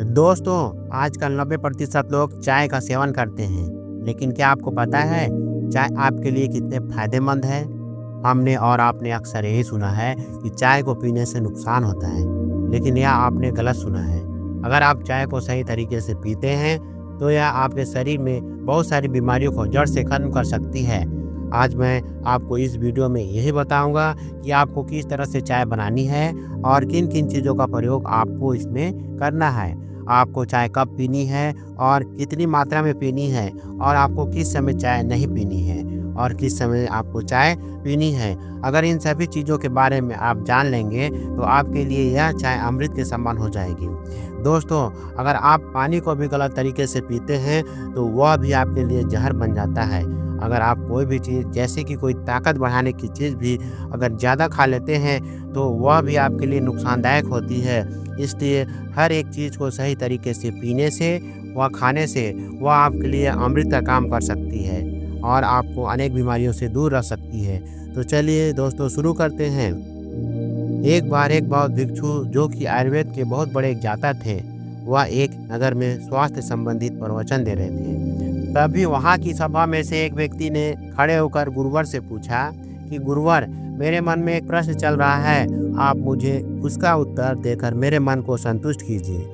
दोस्तों, आजकल 90% लोग चाय का सेवन करते हैं, लेकिन क्या आपको पता है चाय आपके लिए कितने फायदेमंद है? हमने और आपने अक्सर यही सुना है कि चाय को पीने से नुकसान होता है, लेकिन यह आपने गलत सुना है। अगर आप चाय को सही तरीके से पीते हैं, तो यह आपके शरीर में बहुत सारी बीमारियों को जड़ से खत्म कर सकती है। आज मैं आपको इस वीडियो में यही बताऊंगा कि आपको किस तरह से चाय बनानी है और किन किन चीज़ों का प्रयोग आपको इसमें करना है। आपको चाय कब पीनी है और कितनी मात्रा में पीनी है, और आपको किस समय चाय नहीं पीनी है और किस समय आपको चाय पीनी है। अगर इन सभी चीज़ों के बारे में आप जान लेंगे तो आपके लिए यह चाय अमृत के समान हो जाएगी। दोस्तों, अगर आप पानी को भी गलत तरीके से पीते हैं तो वह भी आपके लिए जहर बन जाता है। अगर आप कोई भी चीज़ जैसे कि कोई ताकत बढ़ाने की चीज़ भी अगर ज़्यादा खा लेते हैं तो वह भी आपके लिए नुकसानदायक होती है। इसलिए हर एक चीज़ को सही तरीके से पीने से व खाने से वह आपके लिए अमृत का काम कर सकती है और आपको अनेक बीमारियों से दूर रख सकती है। तो चलिए दोस्तों, शुरू करते हैं। एक बार एक बौद्ध भिक्षु जो कि आयुर्वेद के बहुत बड़े ज्ञाता थे, वह एक नगर में स्वास्थ्य संबंधित प्रवचन दे रहे थे। तभी वहाँ की सभा में से एक व्यक्ति ने खड़े होकर गुरुवर से पूछा कि गुरुवर, मेरे मन में एक प्रश्न चल रहा है, आप मुझे उसका उत्तर देकर मेरे मन को संतुष्ट कीजिए।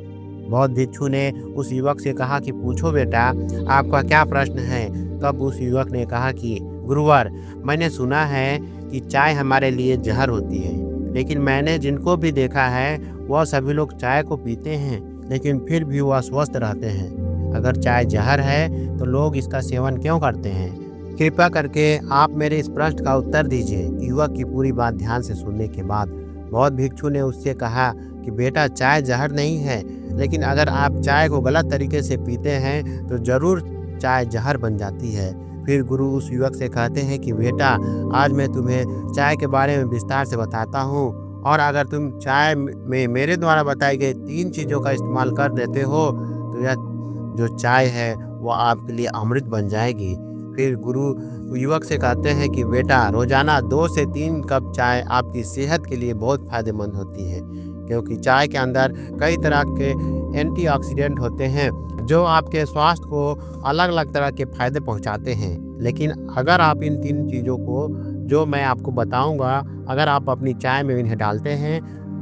बौद्ध भिक्षु ने उस युवक से कहा कि पूछो बेटा, आपका क्या प्रश्न है। तब उस युवक ने कहा कि गुरुवर, मैंने सुना है कि चाय हमारे लिए जहर होती है, लेकिन मैंने जिनको भी देखा है वह सभी लोग चाय को पीते हैं, लेकिन फिर भी वह स्वस्थ रहते हैं। अगर चाय जहर है तो लोग इसका सेवन क्यों करते हैं? कृपया करके आप मेरे इस प्रश्न का उत्तर दीजिए। युवक की पूरी बात ध्यान से सुनने के बाद बौद्ध भिक्षु ने उससे कहा कि बेटा, चाय जहर नहीं है, लेकिन अगर आप चाय को गलत तरीके से पीते हैं तो जरूर चाय जहर बन जाती है। फिर गुरु उस युवक से कहते हैं कि बेटा, आज मैं तुम्हें चाय के बारे में विस्तार से बताता हूँ, और अगर तुम चाय में मेरे द्वारा बताई गई 3 चीज़ों का इस्तेमाल कर देते हो तो यह जो चाय है वह आपके लिए अमृत बन जाएगी। फिर गुरु युवक से कहते हैं कि बेटा, रोजाना 2 से 3 कप चाय आपकी सेहत के लिए बहुत फायदेमंद होती है, क्योंकि चाय के अंदर कई तरह के एंटीऑक्सीडेंट होते हैं जो आपके स्वास्थ्य को अलग अलग तरह के फायदे पहुंचाते हैं। लेकिन अगर आप इन 3 चीज़ों को जो मैं आपको बताऊंगा, अगर आप अपनी चाय में इन्हें डालते हैं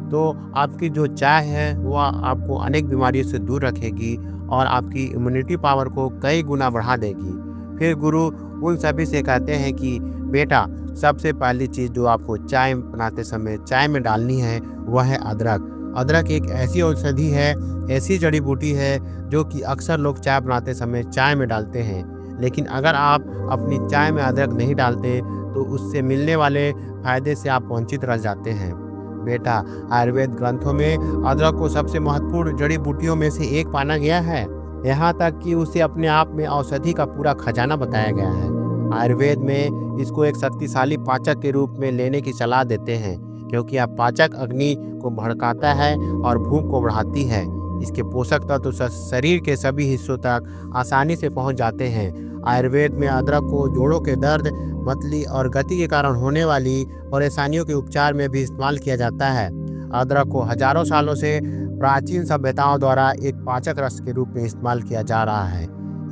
तो आपकी जो चाय है वह आपको अनेक बीमारियों से दूर रखेगी और आपकी इम्यूनिटी पावर को कई गुना बढ़ा देगी। फिर गुरु उन सभी से कहते हैं कि बेटा, सबसे पहली चीज़ जो आपको चाय बनाते समय चाय में डालनी है वह है अदरक। अदरक एक ऐसी औषधि है, ऐसी जड़ी बूटी है जो कि अक्सर लोग चाय बनाते समय चाय में डालते हैं, लेकिन अगर आप अपनी चाय में अदरक नहीं डालते तो उससे मिलने वाले फायदे से आप वंचित रह जाते हैं। बेटा, आयुर्वेद ग्रंथों में अदरक को सबसे महत्वपूर्ण जड़ी बूटियों में से एक माना गया है, यहाँ तक कि उसे अपने आप में औषधि का पूरा खजाना बताया गया है। आयुर्वेद में इसको एक शक्तिशाली पाचक के रूप में लेने की सलाह देते हैं, क्योंकि यह पाचक अग्नि को भड़काता है और भूख को बढ़ाती है। इसके पोषक तत्व शरीर के सभी हिस्सों तक आसानी से पहुंच जाते हैं। आयुर्वेद में अदरक को जोड़ों के दर्द, मतली और गति के कारण होने वाली परेशानियों के उपचार में भी इस्तेमाल किया जाता है। अदरक को हजारों सालों से प्राचीन सभ्यताओं द्वारा एक पाचक रस के रूप में इस्तेमाल किया जा रहा है।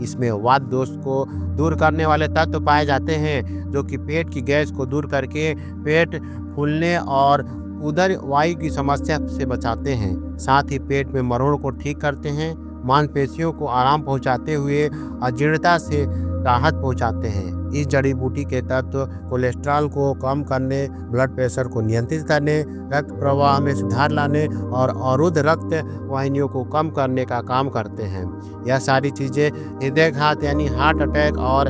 इसमें वात दोष को दूर करने वाले तत्व पाए जाते हैं, जो कि पेट की गैस को दूर करके पेट फूलने और उदर वायु की समस्या से बचाते हैं। साथ ही पेट में मरोड़ को ठीक करते हैं, मांसपेशियों को आराम पहुंचाते हुए अजीर्णता से राहत पहुंचाते हैं। इस जड़ी बूटी के तत्व कोलेस्ट्रॉल को कम करने, ब्लड प्रेशर को नियंत्रित करने, रक्त प्रवाह में सुधार लाने और अवरुद्ध रक्त वाहिनियों को कम करने का काम करते हैं। यह सारी चीज़ें हृदयाघात यानी हार्ट अटैक और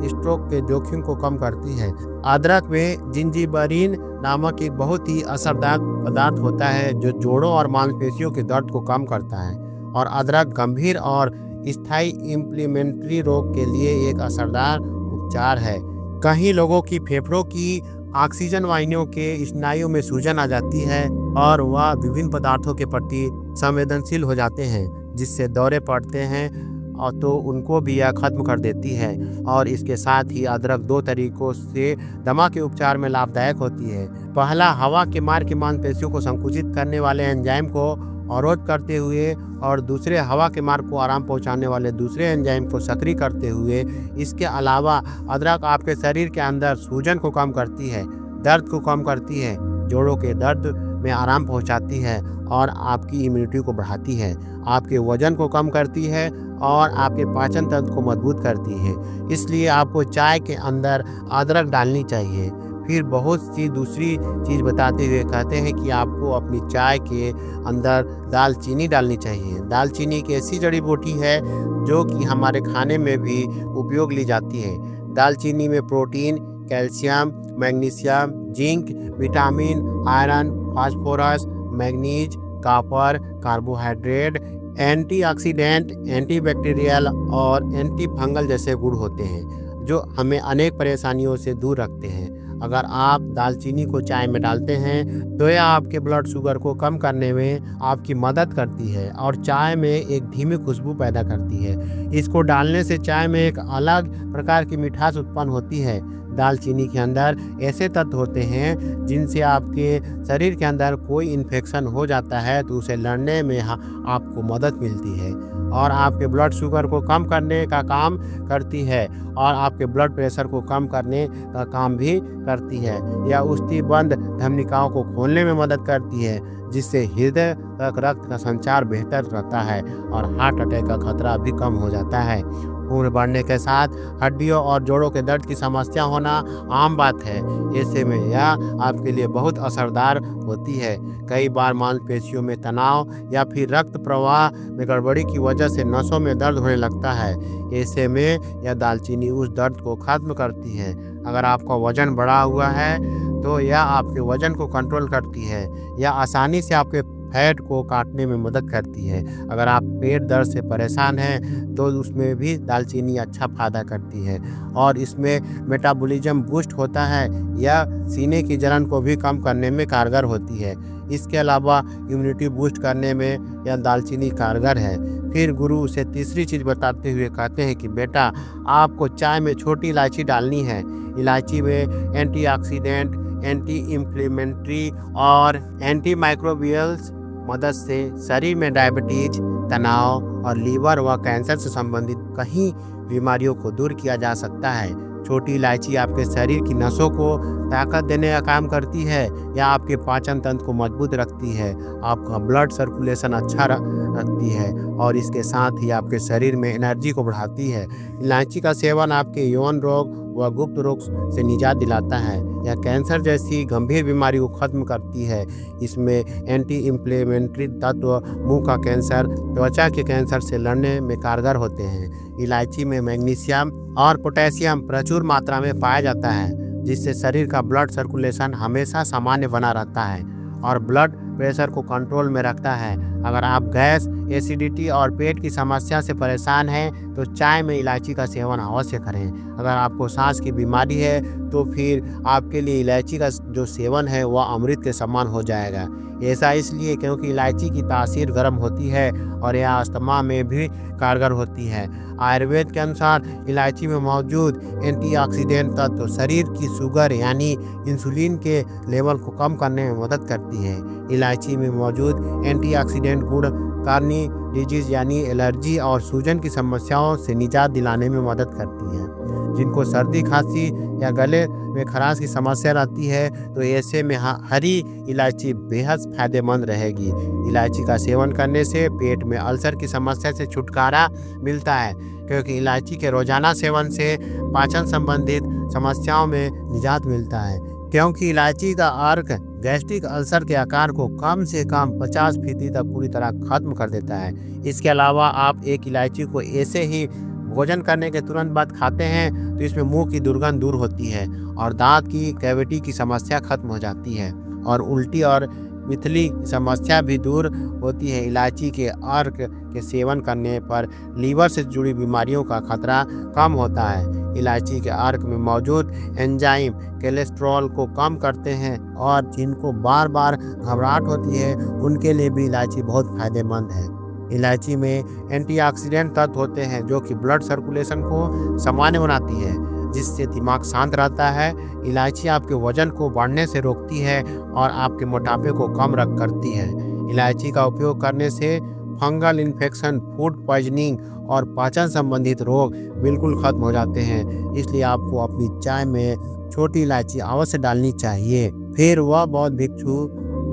स्ट्रोक के जोखिम को कम करती है। अदरक में जिंजीबरीन नामक एक बहुत ही असरदार पदार्थ होता है जो जोड़ों और मांसपेशियों के दर्द को कम करता है, और अदरक गंभीर और स्थायी इम्प्लीमेंट्री रोग के लिए एक असरदार उपचार है। कई लोगों की फेफड़ों की ऑक्सीजन वाहिनियों के स्नायुओं में सूजन आ जाती है और वह विभिन्न पदार्थों के प्रति संवेदनशील हो जाते हैं, जिससे दौरे पड़ते हैं और तो उनको भी यह खत्म कर देती है। और इसके साथ ही अदरक 2 तरीकों से दमा के उपचार में लाभदायक होती है। पहला, हवा के मार्ग की मांसपेशियों को संकुचित करने वाले एंजाइम को अवरोध करते हुए और दूसरे हवा के मार्ग को आराम पहुंचाने वाले दूसरे एंजाइम को सक्रिय करते हुए, इसके अलावा अदरक आपके शरीर के अंदर सूजन को कम करती है, दर्द को कम करती है, जोड़ों के दर्द में आराम पहुंचाती है और आपकी इम्यूनिटी को बढ़ाती है, आपके वजन को कम करती है और आपके पाचन तंत्र को मजबूत करती है। इसलिए आपको चाय के अंदर अदरक डालनी चाहिए। फिर बहुत सी दूसरी चीज़ बताते हुए कहते हैं कि आपको अपनी चाय के अंदर दालचीनी डालनी चाहिए। दालचीनी एक ऐसी जड़ी बूटी है जो कि हमारे खाने में भी उपयोग ली जाती है। दालचीनी में protein, calcium, magnesium, zinc, vitamin, iron, phosphorus, manganese, copper, carbohydrate, antioxidant, antibacterial और एंटी फंगल जैसे गुण होते हैं जो हमें अनेक परेशानियों से दूर रखते हैं। अगर आप दालचीनी को चाय में डालते हैं तो यह आपके ब्लड शुगर को कम करने में आपकी मदद करती है और चाय में एक धीमी खुशबू पैदा करती है। इसको डालने से चाय में एक अलग प्रकार की मिठास उत्पन्न होती है। दालचीनी के अंदर ऐसे तत्व होते हैं जिनसे आपके शरीर के अंदर कोई इन्फेक्शन हो जाता है तो उसे लड़ने में आपको मदद मिलती है और आपके ब्लड शुगर को कम करने का काम करती है और आपके ब्लड प्रेशर को कम करने का काम भी करती है। यह उष्णबंध धमनिकाओं को खोलने में मदद करती है जिससे हृदय तक रक्त का संचार बेहतर रहता है और हार्ट अटैक का खतरा भी कम हो जाता है। उम्र बढ़ने के साथ हड्डियों और जोड़ों के दर्द की समस्या होना आम बात है। ऐसे में यह आपके लिए बहुत असरदार होती है। कई बार मांसपेशियों में तनाव या फिर रक्त प्रवाह में गड़बड़ी की वजह से नसों में दर्द होने लगता है। ऐसे में यह दालचीनी उस दर्द को खत्म करती है। अगर आपका वजन बढ़ा हुआ है तो यह आपके वजन को कंट्रोल करती है। यह आसानी से आपके फैट को काटने में मदद करती है। अगर आप पेट दर्द से परेशान हैं तो उसमें भी दालचीनी अच्छा फायदा करती है और इसमें मेटाबॉलिज्म बूस्ट होता है। यह सीने की जलन को भी कम करने में कारगर होती है। इसके अलावा इम्यूनिटी बूस्ट करने में यह दालचीनी कारगर है। फिर गुरु उसे तीसरी चीज़ बताते हुए कहते हैं कि बेटा, आपको चाय में छोटी इलायची डालनी है। इलायची में एंटीऑक्सीडेंट, एंटी इन्फ्लेमेटरी और एंटी माइक्रोबियल्स मदद से शरीर में डायबिटीज, तनाव और लीवर व कैंसर से संबंधित कई बीमारियों को दूर किया जा सकता है। छोटी इलायची आपके शरीर की नसों को ताकत देने का काम करती है या आपके पाचन तंत्र को मजबूत रखती है, आपका ब्लड सर्कुलेशन अच्छा रखती है और इसके साथ ही आपके शरीर में एनर्जी को बढ़ाती है। इलायची का सेवन आपके यौन रोग व गुप्त रोग से निजात दिलाता है। यह कैंसर जैसी गंभीर बीमारी को खत्म करती है। इसमें एंटी इन्फ्लेमेटरी तत्व मुंह का कैंसर, त्वचा के कैंसर से लड़ने में कारगर होते हैं। इलायची में मैग्नीशियम और पोटेशियम प्रचुर मात्रा में पाया जाता है जिससे शरीर का ब्लड सर्कुलेशन हमेशा सामान्य बना रहता है और ब्लड प्रेशर को कंट्रोल में रखता है। अगर आप गैस, एसिडिटी और पेट की समस्या से परेशान हैं तो चाय में इलायची का सेवन अवश्य करें। अगर आपको सांस की बीमारी है तो फिर आपके लिए इलायची का जो सेवन है वह अमृत के समान हो जाएगा। ऐसा इसलिए क्योंकि इलायची की तासीर गर्म होती है और यह अस्थमा में भी कारगर होती है। आयुर्वेद के अनुसार इलायची में मौजूद एंटीऑक्सीडेंट तत्व शरीर की शुगर यानी इंसुलिन के लेवल को कम करने में मदद करती है। इलायची में मौजूद एंटीऑक्सीडेंट गुण कार्नी डिजीज यानी एलर्जी और सूजन की समस्याओं से निजात दिलाने में मदद करती है। जिनको सर्दी, खांसी या गले में खराश की समस्या रहती है तो ऐसे में हरी इलायची बेहद फायदेमंद रहेगी। इलायची का सेवन करने से पेट में अल्सर की समस्या से छुटकारा मिलता है क्योंकि इलायची के रोजाना सेवन से पाचन संबंधित समस्याओं में निजात मिलता है। क्योंकि इलायची का अर्क गैस्ट्रिक अल्सर के आकार को कम से कम 50% तक पूरी तरह खत्म कर देता है। इसके अलावा आप एक इलायची को ऐसे ही भोजन करने के तुरंत बाद खाते हैं तो इसमें मुंह की दुर्गंध दूर होती है और दांत की कैविटी की समस्या खत्म हो जाती है और उल्टी और मिथली समस्या भी दूर होती है। इलायची के अर्क के सेवन करने पर लीवर से जुड़ी बीमारियों का खतरा कम होता है। इलायची के अर्क में मौजूद एंजाइम कोलेस्ट्रॉल को कम करते हैं और जिनको बार बार घबराहट होती है उनके लिए भी इलायची बहुत फायदेमंद है। इलायची में एंटीऑक्सीडेंट तत्व होते हैं जो कि ब्लड सर्कुलेशन को सामान्य बनाती है जिससे दिमाग शांत रहता है। इलायची आपके वजन को बढ़ने से रोकती है और आपके मोटापे को कम करती है। इलायची का उपयोग करने से फंगल इन्फेक्शन, फूड पॉइजनिंग और पाचन संबंधित रोग बिल्कुल खत्म हो जाते हैं। इसलिए आपको अपनी चाय में छोटी इलायची अवश्य डालनी चाहिए। फिर वह बौद्ध भिक्षु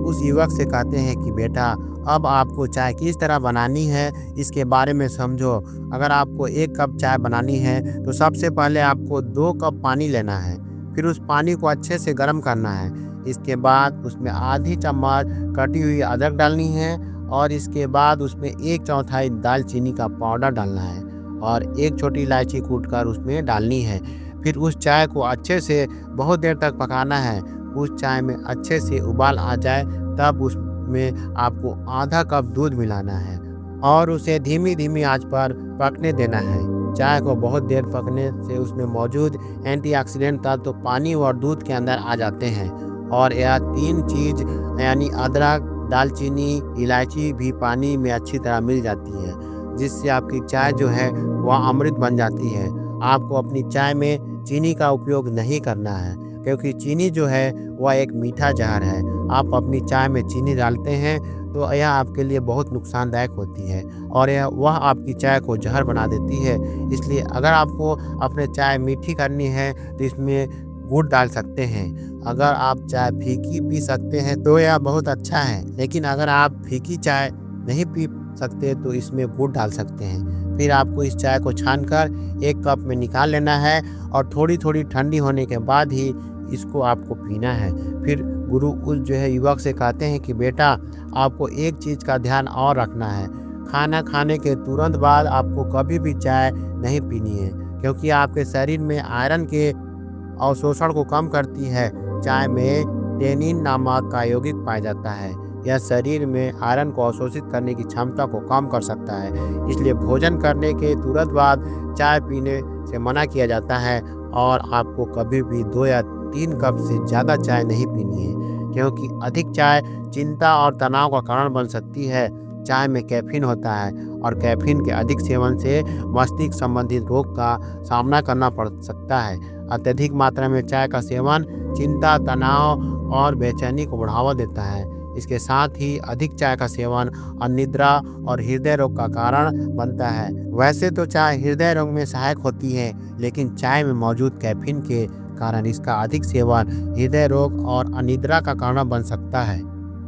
उस युवक से कहते हैं कि बेटा, अब आपको चाय किस तरह बनानी है इसके बारे में समझो। अगर आपको 1 कप चाय बनानी है तो सबसे पहले आपको 2 कप पानी लेना है। फिर उस पानी को अच्छे से गर्म करना है। इसके बाद उसमें आधी चम्मच कटी हुई अदरक डालनी है और इसके बाद उसमें 1/4 दालचीनी का पाउडर डालना है और 1 छोटी इलायची कूटकर उसमें डालनी है। फिर उस चाय को अच्छे से बहुत देर तक पकाना है। उस चाय में अच्छे से उबाल आ जाए तब उसमें आपको आधा कप दूध मिलाना है और उसे धीमी धीमी आंच पर पकने देना है। चाय को बहुत देर पकने से उसमें मौजूद एंटीऑक्सीडेंट तत्व तो पानी और दूध के अंदर आ जाते हैं और यह 3 चीज़ यानी अदरक, दालचीनी, इलायची भी पानी में अच्छी तरह मिल जाती है, जिससे आपकी चाय जो है वह अमृत बन जाती है। आपको अपनी चाय में चीनी का उपयोग नहीं करना है, क्योंकि चीनी जो है वह एक मीठा जहर है। आप अपनी चाय में चीनी डालते हैं तो यह आपके लिए बहुत नुकसानदायक होती है और वह आपकी चाय को जहर बना देती है। इसलिए अगर आपको अपने चाय मीठी करनी है तो इसमें गुड़ डाल सकते हैं। अगर आप चाय फीकी पी सकते हैं तो यह बहुत अच्छा है, लेकिन अगर आप फीकी चाय नहीं पी सकते तो इसमें गुड़ डाल सकते हैं। फिर आपको इस चाय को छानकर 1 कप में निकाल लेना है और थोड़ी थोड़ी ठंडी होने के बाद ही इसको आपको पीना है। फिर गुरु उस जो है युवक से कहते हैं कि बेटा, आपको एक चीज़ का ध्यान और रखना है। खाना खाने के तुरंत बाद आपको कभी भी चाय नहीं पीनी है, क्योंकि आपके शरीर में आयरन के अवशोषण को कम करती है। चाय में टेनिन नामक का यौगिक पाया जाता है। यह शरीर में आयरन को अवशोषित करने की क्षमता को कम कर सकता है। इसलिए भोजन करने के तुरंत बाद चाय पीने से मना किया जाता है और आपको कभी भी 2 या 3 कप से ज़्यादा चाय नहीं पीनी है, क्योंकि अधिक चाय चिंता और तनाव का कारण बन सकती है। चाय में कैफीन होता है और कैफीन के अधिक सेवन से मस्तिष्क संबंधित रोग का सामना करना पड़ सकता है। अत्यधिक मात्रा में चाय का सेवन चिंता, तनाव और बेचैनी को बढ़ावा देता है। इसके साथ ही अधिक चाय का सेवन अनिद्रा और हृदय रोग का कारण बनता है। वैसे तो चाय हृदय रोग में सहायक होती है, लेकिन चाय में मौजूद कैफीन के कारण इसका अधिक सेवन हृदय रोग और अनिद्रा का कारण बन सकता है।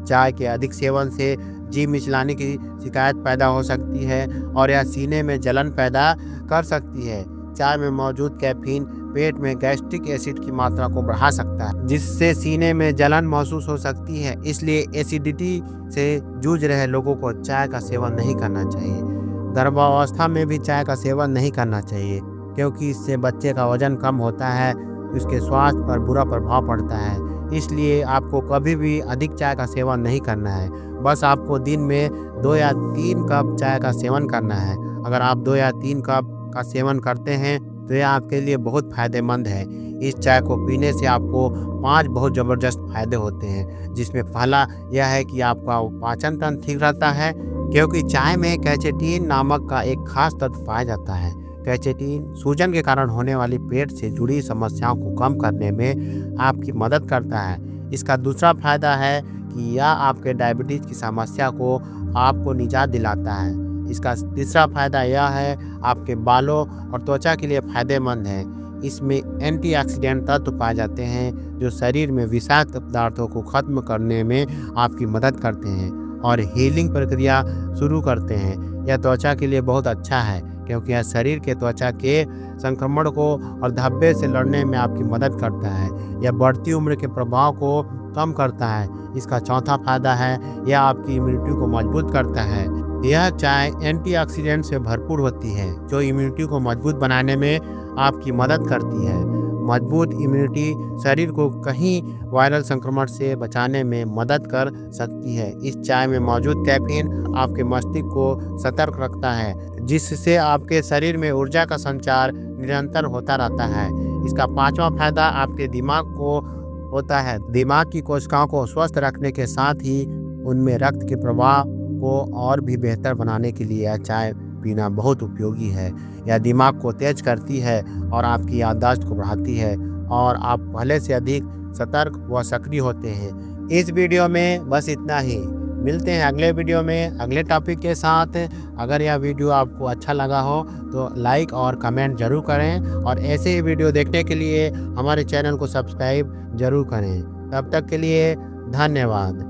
चाय के अधिक सेवन से जी मिचलाने की शिकायत पैदा हो सकती है और यह सीने में जलन पैदा कर सकती है। चाय में मौजूद कैफीन पेट में गैस्ट्रिक एसिड की मात्रा को बढ़ा सकता है, जिससे सीने में जलन महसूस हो सकती है। इसलिए एसिडिटी से जूझ रहे लोगों को चाय का सेवन नहीं करना चाहिए। गर्भावस्था में भी चाय का सेवन नहीं करना चाहिए, क्योंकि इससे बच्चे का वजन कम होता है, उसके स्वास्थ्य पर बुरा प्रभाव पड़ता है। इसलिए आपको कभी भी अधिक चाय का सेवन नहीं करना है। बस आपको दिन में 2 या 3 कप चाय का सेवन करना है। अगर आप 2 या 3 कप का सेवन करते हैं तो यह आपके लिए बहुत फायदेमंद है। इस चाय को पीने से आपको 5 बहुत ज़बरदस्त फायदे होते हैं, जिसमें पहला यह है कि आपका पाचन तंत्र ठीक रहता है, क्योंकि चाय में कैचेटीन नामक का एक खास तत्व पाया जाता है। कैचेटीन सूजन के कारण होने वाली पेट से जुड़ी समस्याओं को कम करने में आपकी मदद करता है। इसका दूसरा फायदा है कि यह आपके डायबिटीज़ की समस्या को आपको निजात दिलाता है। इसका तीसरा फायदा यह है आपके बालों और त्वचा के लिए फायदेमंद है। इसमें एंटीऑक्सीडेंट तत्व पाए जाते हैं जो शरीर में विषाक्त पदार्थों को खत्म करने में आपकी मदद करते हैं और हीलिंग प्रक्रिया शुरू करते हैं। यह त्वचा के लिए बहुत अच्छा है, क्योंकि यह शरीर के त्वचा के संक्रमण को और धब्बे से लड़ने में आपकी मदद करता है। यह बढ़ती उम्र के प्रभाव को कम करता है। इसका चौथा फायदा है यह आपकी इम्यूनिटी को मजबूत करता है। यह चाय एंटीऑक्सीडेंट से भरपूर होती है, जो इम्यूनिटी को मजबूत बनाने में आपकी मदद करती है। मजबूत इम्यूनिटी शरीर को कहीं वायरल संक्रमण से बचाने में मदद कर सकती है। इस चाय में मौजूद कैफीन आपके मस्तिष्क को सतर्क रखता है, जिससे आपके शरीर में ऊर्जा का संचार निरंतर होता रहता है। इसका पांचवा फायदा आपके दिमाग को होता है। दिमाग की कोशिकाओं को स्वस्थ रखने के साथ ही उनमें रक्त के प्रवाह को और भी बेहतर बनाने के लिए यह चाय पीना बहुत उपयोगी है। यह दिमाग को तेज करती है और आपकी याददाश्त को बढ़ाती है और आप पहले से अधिक सतर्क व सक्रिय होते हैं। इस वीडियो में बस इतना ही। मिलते हैं अगले वीडियो में अगले टॉपिक के साथ। अगर यह वीडियो आपको अच्छा लगा हो तो लाइक और कमेंट ज़रूर करें और ऐसे ही वीडियो देखने के लिए हमारे चैनल को सब्सक्राइब ज़रूर करें। तब तक के लिए धन्यवाद।